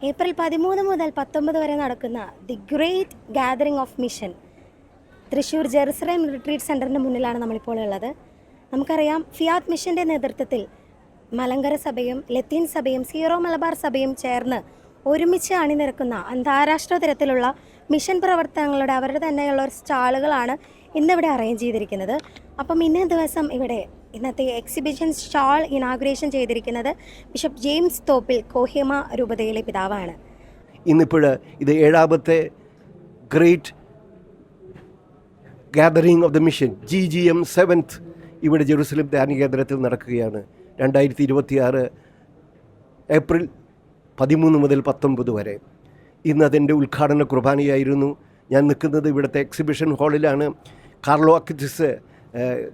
April 13 മുതൽ 19 വരെ നടക്കുന്ന the great gathering of mission Thrissur Jerusalem retreat സെൻറ്ററിന് മുന്നിലാണ് നമ്മളിപ്പോൾ ഉള്ളത്. നമുക്കറിയാം, ഫിയാത്ത് മിഷൻ്റെ നേതൃത്വത്തിൽ മലങ്കര സഭയും ലത്തീൻ സഭയും സീറോ മലബാർ സഭയും ചേർന്ന് ഒരുമിച്ച് അണിനിരക്കുന്ന അന്താരാഷ്ട്ര തരത്തിലുള്ള മിഷൻ പ്രവർത്തനങ്ങളുടെ അവരുടെ തന്നെയുള്ള ഒരു സ്റ്റാളുകളാണ് ഇന്നിവിടെ അറേഞ്ച് ചെയ്തിരിക്കുന്നത്. അപ്പം ഇന്നേ ദിവസം ഇവിടെ ഇന്നത്തെ എക്സിബിഷൻ സ്റ്റാൾ ഇനാഗുറേഷൻ ചെയ്തിരിക്കുന്നത് ബിഷപ്പ് ജെയിംസ് തോപ്പിൽ കോഹിമ രൂപതയിലെ പിതാവാണ്. ഇന്നിപ്പോൾ ഇത് 7ാമത്തെ great gathering of the mission GGM 7th ഇവിടെ ജെറുസലേം ധ്യാന കേന്ദ്രത്തിൽ നടക്കുകയാണ്. 2026 ഏപ്രിൽ 13 മുതൽ 19 വരെ. ഇന്ന് അതിൻ്റെ ഉദ്ഘാടന കുർബാനയായിരുന്നു. ഞാൻ നിൽക്കുന്നത് ഇവിടുത്തെ എക്സിബിഷൻ ഹാളിലാണ്. കാർലോ അക്വിറ്റസ്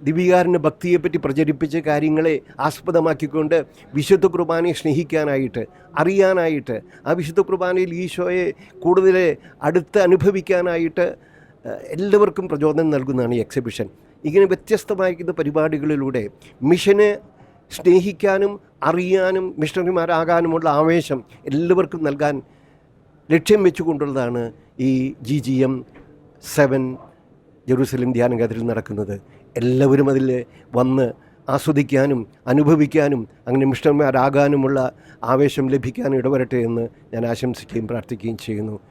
ദിവികാരന് ഭക്തിയെപ്പറ്റി പ്രചരിപ്പിച്ച കാര്യങ്ങളെ ആസ്പദമാക്കിക്കൊണ്ട് വിശുദ്ധ കുർബാനയെ സ്നേഹിക്കാനായിട്ട്, അറിയാനായിട്ട്, ആ വിശുദ്ധ കുർബാനയിൽ ഈശോയെ കൂടുതൽ അടുത്ത് അനുഭവിക്കാനായിട്ട് എല്ലാവർക്കും പ്രചോദനം നൽകുന്നതാണ് ഈ എക്സിബിഷൻ. ഇങ്ങനെ വ്യത്യസ്തമായിരിക്കുന്ന പരിപാടികളിലൂടെ മിഷനെ സ്നേഹിക്കാനും അറിയാനും മിഷണറിമാരാകാനുമുള്ള ആവേശം എല്ലാവർക്കും നൽകാൻ ലക്ഷ്യം വെച്ചുകൊണ്ടുള്ളതാണ് ഈ GGM 7 ജെറുസലേം ധ്യാന കേന്ദ്രത്തിൽ നടക്കുന്നത്. എല്ലാവരും അതിൽ വന്ന് ആസ്വദിക്കാനും അനുഭവിക്കാനും അങ്ങനെ മിഷണറിമാരാകാനുമുള്ള ആവേശം ലഭിക്കാനും ഇടവരട്ടെ എന്ന് ഞാൻ ആശംസിക്കുകയും പ്രാർത്ഥിക്കുകയും ചെയ്യുന്നു.